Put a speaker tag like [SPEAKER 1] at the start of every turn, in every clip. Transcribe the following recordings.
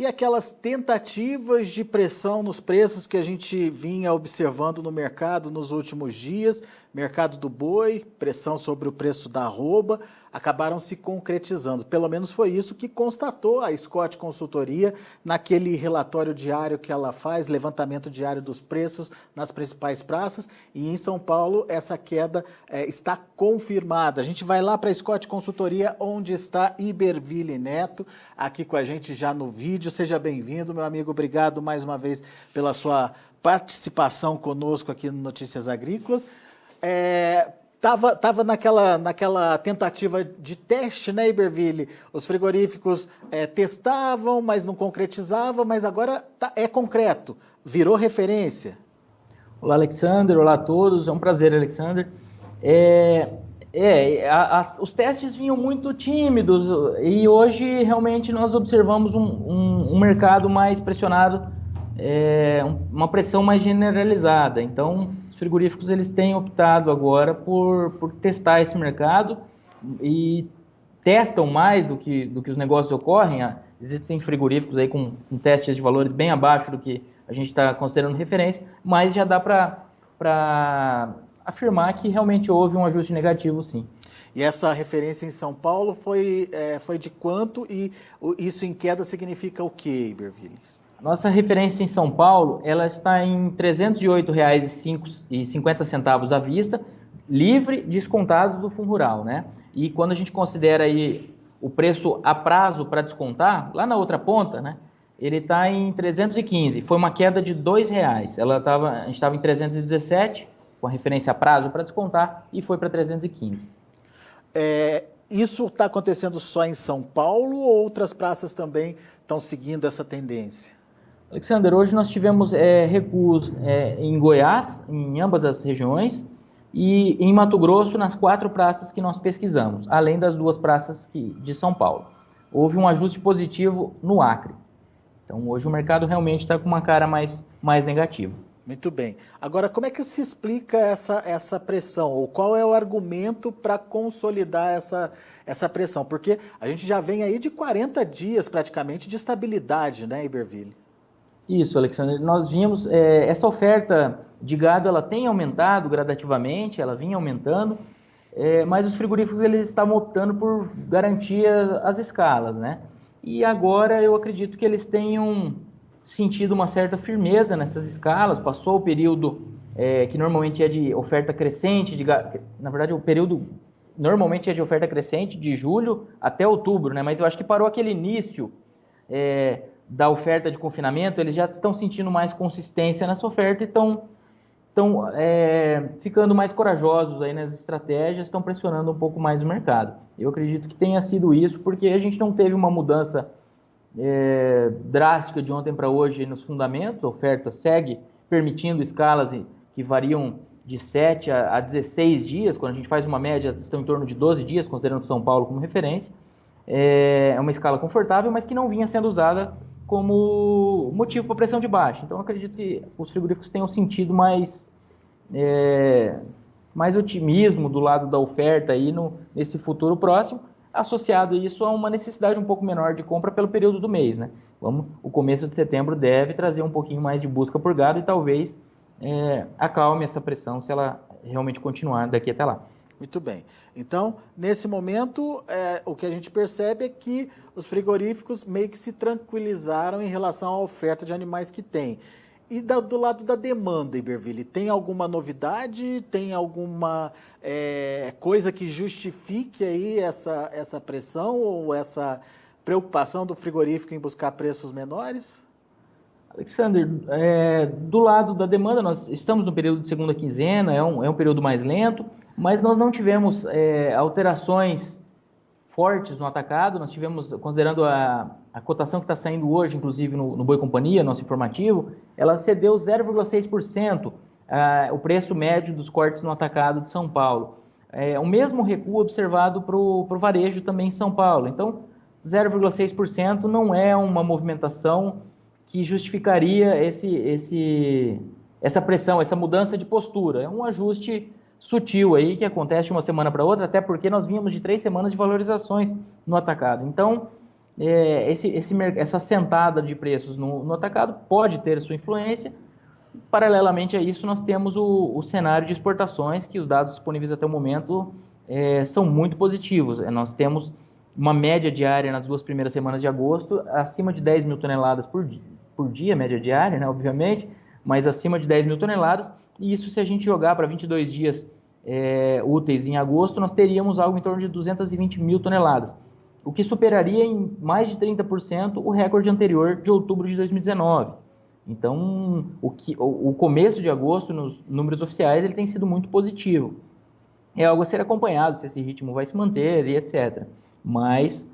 [SPEAKER 1] e aquelas tentativas de pressão nos preços que a gente vinha observando no mercado nos últimos dias, mercado do boi, pressão sobre o preço da arroba, acabaram se concretizando. Pelo menos foi isso que constatou a Scott Consultoria naquele relatório diário que ela faz, levantamento diário dos preços nas principais praças, e em São Paulo essa queda está confirmada. A gente vai lá para a Scott Consultoria, onde está Iberville Neto, aqui com a gente já no vídeo. Seja bem-vindo, meu amigo. Obrigado mais uma vez pela sua participação conosco aqui no Notícias Agrícolas. Tava naquela tentativa de teste, né, Iberville? Os frigoríficos testavam, mas não concretizavam, mas agora é concreto, virou referência.
[SPEAKER 2] Olá, Alexander. Olá a todos. É um prazer, Alexander. Os testes vinham muito tímidos e hoje realmente nós observamos um mercado mais pressionado, uma pressão mais generalizada. Então, os frigoríficos eles têm optado agora por testar esse mercado e testam mais do que os negócios ocorrem. Existem frigoríficos aí com testes de valores bem abaixo do que a gente está considerando referência, mas já dá para afirmar que realmente houve um ajuste negativo, sim.
[SPEAKER 1] E essa referência em São Paulo foi de quanto? E isso em queda significa o quê, Iberville?
[SPEAKER 2] Nossa referência em São Paulo, ela está em R$ 308,50 à vista, livre descontados do Fundo Rural, né? E quando a gente considera aí o preço a prazo para descontar, lá na outra ponta, né? Ele está em 315, foi uma queda de R$ 2,00. A gente estava em 317, com a referência a prazo para descontar, e foi para 315.
[SPEAKER 1] Isso está acontecendo só em São Paulo ou outras praças também estão seguindo essa tendência?
[SPEAKER 2] Alexander, hoje nós tivemos recuos em Goiás, em ambas as regiões, e em Mato Grosso, nas 4 praças que nós pesquisamos, além das 2 praças de São Paulo. Houve um ajuste positivo no Acre. Então, hoje o mercado realmente está com uma cara mais negativa.
[SPEAKER 1] Muito bem. Agora, como é que se explica essa pressão? Ou qual é o argumento para consolidar essa pressão? Porque a gente já vem aí de 40 dias praticamente de estabilidade, né, Iberville?
[SPEAKER 2] Isso, Alexandre. Nós vimos essa oferta de gado, ela tem aumentado gradativamente, ela vinha aumentando, mas os frigoríficos eles estavam optando por garantir as escalas, né? E agora eu acredito que eles tenham sentido uma certa firmeza nessas escalas. Passou o período que normalmente é de oferta crescente, na verdade o período normalmente é de oferta crescente de julho até outubro, né? Mas eu acho que parou aquele início da oferta de confinamento. Eles já estão sentindo mais consistência nessa oferta e estão ficando mais corajosos aí nas estratégias, estão pressionando um pouco mais o mercado. Eu acredito que tenha sido isso, porque a gente não teve uma mudança drástica de ontem para hoje nos fundamentos. A oferta segue permitindo escalas que variam de 7 a 16 dias, quando a gente faz uma média, estão em torno de 12 dias, considerando São Paulo como referência. É uma escala confortável, mas que não vinha sendo usada como motivo para pressão de baixa. Então, eu acredito que os frigoríficos tenham sentido mais otimismo do lado da oferta aí nesse futuro próximo, associado isso a uma necessidade um pouco menor de compra pelo período do mês, né? O começo de setembro deve trazer um pouquinho mais de busca por gado e talvez acalme essa pressão se ela realmente continuar daqui até lá.
[SPEAKER 1] Muito bem. Então, nesse momento, o que a gente percebe é que os frigoríficos meio que se tranquilizaram em relação à oferta de animais que tem. E do lado da demanda, Iberville, tem alguma novidade? Tem alguma coisa que justifique aí essa pressão ou essa preocupação do frigorífico em buscar preços menores?
[SPEAKER 2] Alexander, do lado da demanda, nós estamos no período de segunda quinzena, é um período mais lento, mas nós não tivemos alterações fortes no atacado. Nós tivemos, considerando a cotação que está saindo hoje, inclusive no Boi Companhia, nosso informativo, ela cedeu 0,6% o preço médio dos cortes no atacado de São Paulo. O mesmo recuo observado para o varejo também em São Paulo. Então, 0,6% não é uma movimentação que justificaria essa pressão, essa mudança de postura. É um ajuste sutil aí que acontece de uma semana para outra, até porque nós vínhamos de 3 semanas de valorizações no atacado. Então, essa sentada de preços no atacado pode ter sua influência. Paralelamente a isso, nós temos o cenário de exportações, que os dados disponíveis até o momento são muito positivos. Nós temos uma média diária nas 2 primeiras semanas de agosto, acima de 10 mil toneladas por dia, média diária, né, obviamente, mas acima de 10 mil toneladas, e isso se a gente jogar para 22 dias úteis em agosto, nós teríamos algo em torno de 220 mil toneladas, o que superaria em mais de 30% o recorde anterior de outubro de 2019. Então, o começo de agosto, nos números oficiais, ele tem sido muito positivo. É algo a ser acompanhado, se esse ritmo vai se manter e etc. Mas,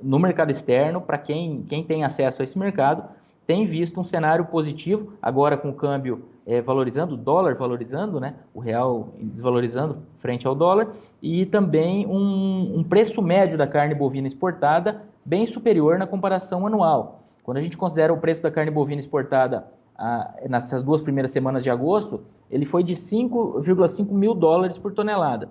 [SPEAKER 2] no mercado externo, para quem tem acesso a esse mercado, tem visto um cenário positivo, agora com o câmbio valorizando, o dólar valorizando, né, o real desvalorizando frente ao dólar, e também um preço médio da carne bovina exportada bem superior na comparação anual. Quando a gente considera o preço da carne bovina exportada nessas 2 primeiras semanas de agosto, ele foi de 5,5 mil dólares por tonelada.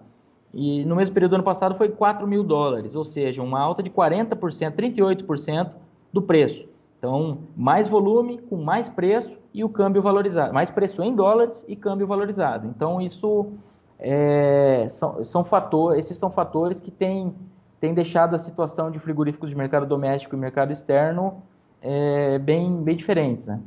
[SPEAKER 2] E no mesmo período do ano passado foi 4 mil dólares, ou seja, uma alta de 40%, 38% do preço. Então, mais volume, com mais preço e o câmbio valorizado. Mais preço em dólares e câmbio valorizado. Então, isso esses são fatores que têm deixado a situação de frigoríficos de mercado doméstico e mercado externo bem diferentes, né?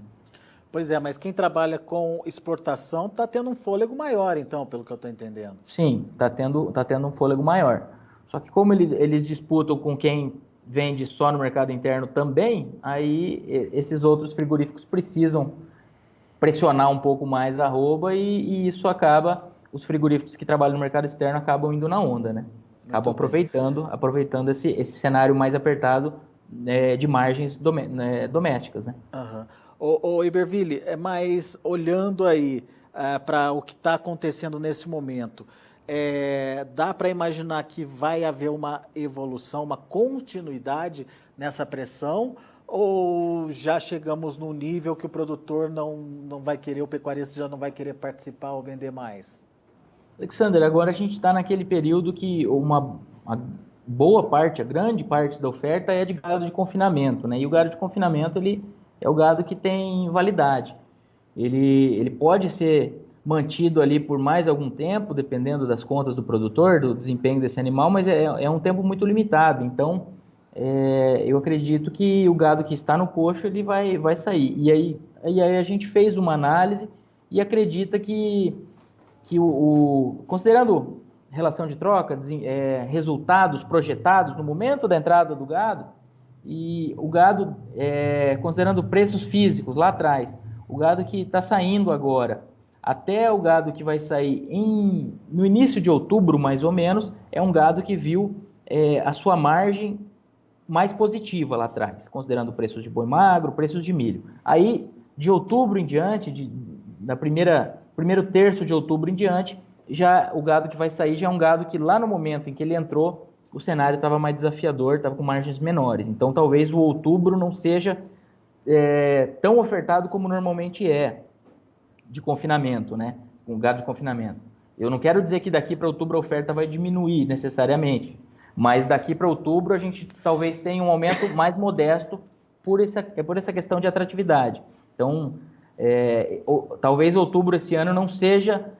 [SPEAKER 1] Pois é, mas quem trabalha com exportação está tendo um fôlego maior, então, pelo que eu estou entendendo.
[SPEAKER 2] Sim, está tendo um fôlego maior. Só que como eles disputam com quem vende só no mercado interno também, aí esses outros frigoríficos precisam pressionar um pouco mais a arroba e isso acaba, os frigoríficos que trabalham no mercado externo acabam indo na onda, né? Acabam aproveitando esse cenário mais apertado de margens domésticas, né?
[SPEAKER 1] Uhum. Ô Iberville, mas olhando aí para o que está acontecendo nesse momento, dá para imaginar que vai haver uma evolução, uma continuidade nessa pressão, ou já chegamos num nível que o produtor não vai querer, o pecuarista já não vai querer participar ou vender mais?
[SPEAKER 2] Alexander, agora a gente está naquele período que a boa parte, a grande parte da oferta é de gado de confinamento, né? E o gado de confinamento, ele é o gado que tem validade. Ele pode ser mantido ali por mais algum tempo, dependendo das contas do produtor, do desempenho desse animal, mas é um tempo muito limitado. Então, eu acredito que o gado que está no coxo, ele vai sair. E aí a gente fez uma análise e acredita que considerando relação de troca, resultados projetados no momento da entrada do gado, e o gado, considerando preços físicos lá atrás, o gado que está saindo agora, até o gado que vai sair no início de outubro, mais ou menos, é um gado que viu a sua margem mais positiva lá atrás, considerando preços de boi magro, preços de milho. Aí, de outubro em diante, primeiro terço de outubro em diante, já o gado que vai sair já é um gado que lá no momento em que ele entrou, o cenário estava mais desafiador, estava com margens menores. Então, talvez o outubro não seja tão ofertado como normalmente de confinamento, né? Com gado de confinamento. Eu não quero dizer que daqui para outubro a oferta vai diminuir necessariamente, mas daqui para outubro a gente talvez tenha um aumento mais modesto por essa questão de atratividade. Então, talvez outubro esse ano não seja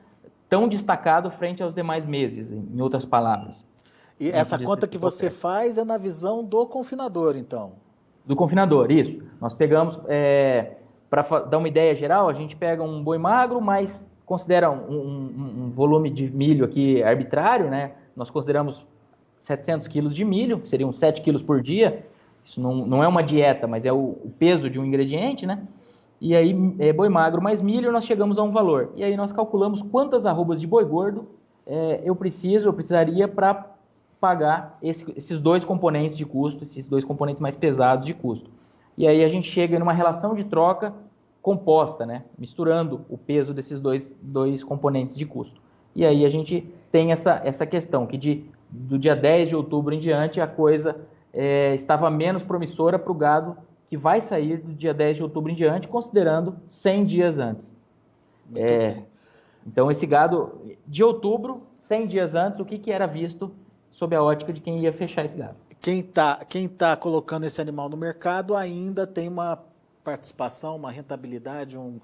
[SPEAKER 2] tão destacado frente aos demais meses, em outras palavras.
[SPEAKER 1] E essa conta que você faz é na visão do confinador, então?
[SPEAKER 2] Do confinador, isso. Nós pegamos, para dar uma ideia geral, a gente pega um boi magro, mas considera um volume de milho aqui arbitrário, né? Nós consideramos 700 quilos de milho, que seriam 7 quilos por dia. Isso não é uma dieta, mas é o peso de um ingrediente, né? E aí, boi magro mais milho, nós chegamos a um valor. E aí nós calculamos quantas arrobas de boi gordo eu precisaria para pagar esses dois componentes de custo, esses dois componentes mais pesados de custo. E aí a gente chega numa relação de troca composta, né? Misturando o peso desses dois componentes de custo. E aí a gente tem essa questão, que do dia 10 de outubro em diante, a coisa estava menos promissora para o gado que vai sair do dia 10 de outubro em diante, considerando 100 dias antes. Então, esse gado de outubro, 100 dias antes, o que era visto sob a ótica de quem ia fechar esse gado?
[SPEAKER 1] quem tá colocando esse animal no mercado ainda tem uma participação, uma rentabilidade, um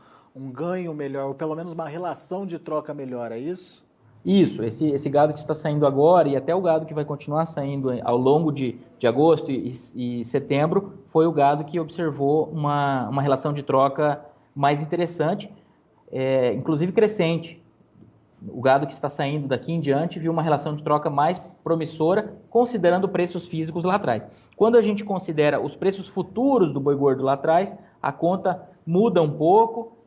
[SPEAKER 1] ganho melhor, ou pelo menos uma relação de troca melhor, é isso?
[SPEAKER 2] Isso, esse gado que está saindo agora e até o gado que vai continuar saindo ao longo de agosto e setembro, foi o gado que observou uma relação de troca mais interessante, inclusive crescente. O gado que está saindo daqui em diante viu uma relação de troca mais promissora, considerando preços físicos lá atrás. Quando a gente considera os preços futuros do boi gordo lá atrás, a conta muda um pouco,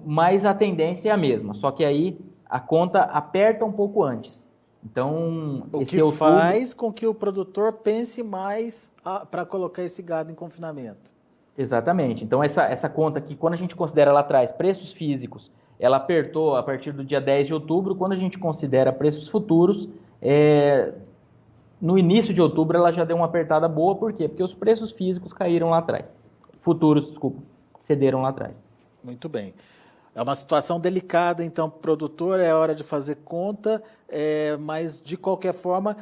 [SPEAKER 2] mas a tendência é a mesma, só que aí a conta aperta um pouco antes. Então,
[SPEAKER 1] O
[SPEAKER 2] esse
[SPEAKER 1] que
[SPEAKER 2] outubro...
[SPEAKER 1] faz com que o produtor pense mais para colocar esse gado em confinamento.
[SPEAKER 2] Exatamente. Então, essa conta aqui, quando a gente considera lá atrás preços físicos, ela apertou a partir do dia 10 de outubro. Quando a gente considera preços futuros, no início de outubro ela já deu uma apertada boa. Por quê? Porque os preços físicos caíram lá atrás. Futuros, desculpa, cederam lá atrás.
[SPEAKER 1] Muito bem. É uma situação delicada, então, para o produtor, é hora de fazer conta, mas, de qualquer forma,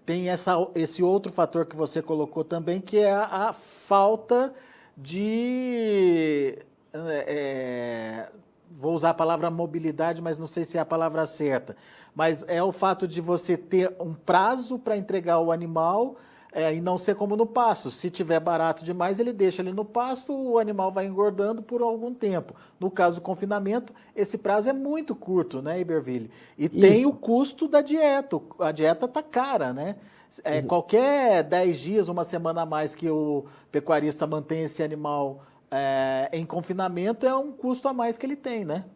[SPEAKER 1] tem esse outro fator que você colocou também, que é a falta de... vou usar a palavra mobilidade, mas não sei se é a palavra certa. Mas é o fato de você ter um prazo para entregar o animal e não ser como no pasto. Se tiver barato demais, ele deixa ali no pasto, o animal vai engordando por algum tempo. No caso do confinamento, esse prazo é muito curto, né, Iberville? E tem o custo da dieta. A dieta está cara, né? Qualquer 10 dias, uma semana a mais que o pecuarista mantém esse animal em confinamento é um custo a mais que ele tem, né?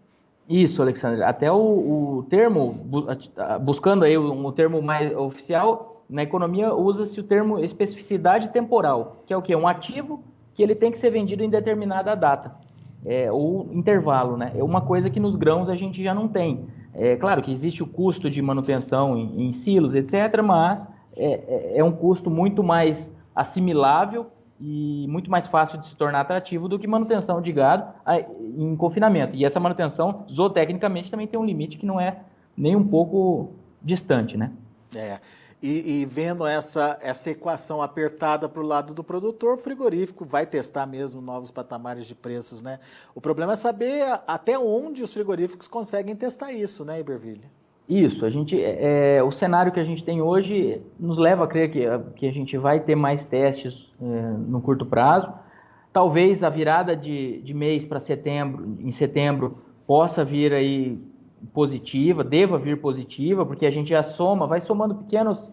[SPEAKER 2] Isso, Alexandre. Até o termo, buscando aí um termo mais oficial, na economia usa-se o termo especificidade temporal, que é o quê? Um ativo que ele tem que ser vendido em determinada data, ou intervalo, né? É uma coisa que nos grãos a gente já não tem. É claro que existe o custo de manutenção em silos, etc., mas é um custo muito mais assimilável e muito mais fácil de se tornar atrativo do que manutenção de gado em confinamento. E essa manutenção, zootecnicamente, também tem um limite que não é nem um pouco distante, né?
[SPEAKER 1] E vendo essa equação apertada para o lado do produtor, o frigorífico vai testar mesmo novos patamares de preços, né? O problema é saber até onde os frigoríficos conseguem testar isso, né, Iberville?
[SPEAKER 2] Isso, o cenário que a gente tem hoje nos leva a crer que a gente vai ter mais testes no curto prazo. Talvez a virada de mês para setembro, em setembro, possa vir aí positiva, deva vir positiva, porque a gente já vai somando pequenos,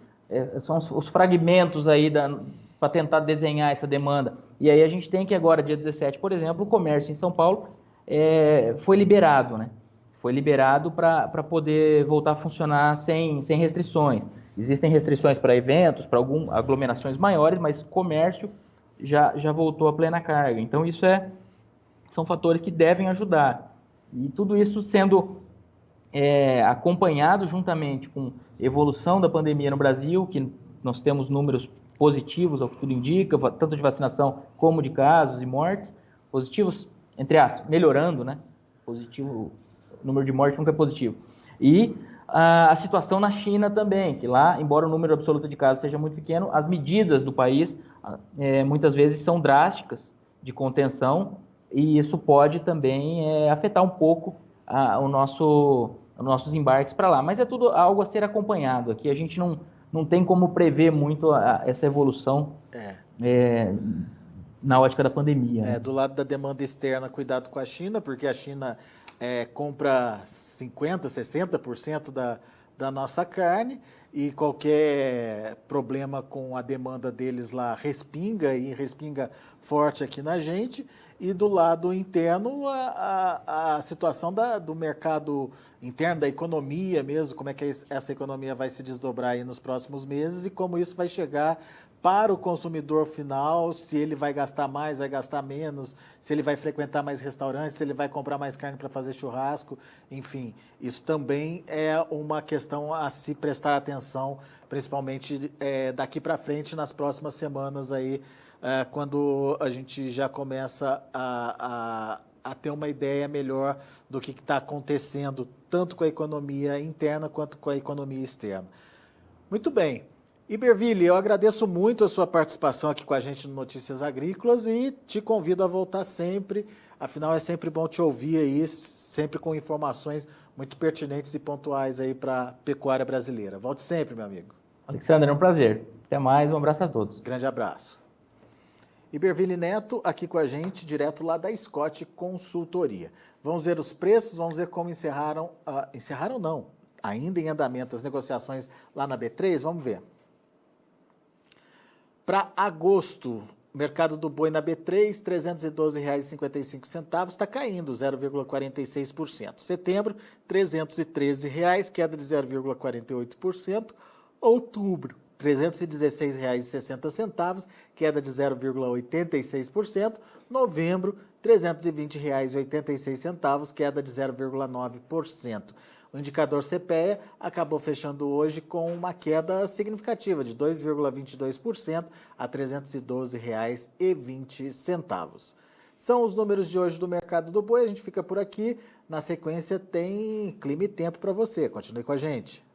[SPEAKER 2] são os fragmentos aí para tentar desenhar essa demanda. E aí a gente tem que agora, dia 17, por exemplo, o comércio em São Paulo foi liberado, né? Foi liberado para poder voltar a funcionar sem restrições. Existem restrições para eventos, para algumas aglomerações maiores, mas comércio já voltou a plena carga. Então, são fatores que devem ajudar. E tudo isso sendo acompanhado juntamente com evolução da pandemia no Brasil, que nós temos números positivos, ao que tudo indica, tanto de vacinação como de casos e mortes, positivos, entre aspas, melhorando, né? Positivo, o número de mortes nunca é positivo. E a situação na China também, que lá, embora o número absoluto de casos seja muito pequeno, as medidas do país muitas vezes são drásticas de contenção, e isso pode também afetar um pouco os nossos embarques para lá. Mas é tudo algo a ser acompanhado. Aqui a gente não tem como prever muito essa evolução na ótica da pandemia. Né?
[SPEAKER 1] Do lado da demanda externa, cuidado com a China, porque a China compra 50%, 60% da nossa carne, e qualquer problema com a demanda deles lá respinga forte aqui na gente. E do lado interno, a situação do mercado interno, da economia mesmo, como é que essa economia vai se desdobrar aí nos próximos meses e como isso vai chegar para o consumidor final, se ele vai gastar mais, vai gastar menos, se ele vai frequentar mais restaurantes, se ele vai comprar mais carne para fazer churrasco, enfim. Isso também é uma questão a se prestar atenção, principalmente daqui para frente, nas próximas semanas aí, quando a gente já começa a ter uma ideia melhor do que está acontecendo, tanto com a economia interna quanto com a economia externa. Muito bem. Iberville, eu agradeço muito a sua participação aqui com a gente no Notícias Agrícolas e te convido a voltar sempre. Afinal, é sempre bom te ouvir aí, sempre com informações muito pertinentes e pontuais aí para a pecuária brasileira. Volte sempre, meu amigo.
[SPEAKER 2] Alexandre, é um prazer. Até mais, um abraço a todos.
[SPEAKER 1] Grande abraço. Iberville Neto aqui com a gente, direto lá da Scott Consultoria. Vamos ver os preços, vamos ver como encerraram não, ainda em andamento as negociações lá na B3, vamos ver. Para agosto, mercado do boi na B3, R$ 312,55, está caindo 0,46%. Setembro, R$ 313,00, queda de 0,48%. Outubro, R$ 316,60, queda de 0,86%. Novembro, R$ 320,86, queda de 0,9%. O indicador CPEA acabou fechando hoje com uma queda significativa de 2,22% a R$ 312,20. São os números de hoje do mercado do boi. A gente fica por aqui. Na sequência tem clima e tempo para você. Continue com a gente.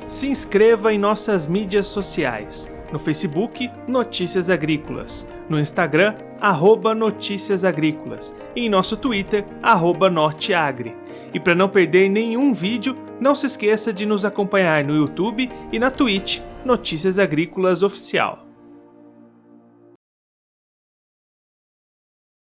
[SPEAKER 3] Se inscreva em nossas mídias sociais. No Facebook, Notícias Agrícolas. No Instagram, @Notícias Agrícolas. E em nosso Twitter, @Norteagri. E para não perder nenhum vídeo, não se esqueça de nos acompanhar no YouTube e na Twitch, Notícias Agrícolas Oficial.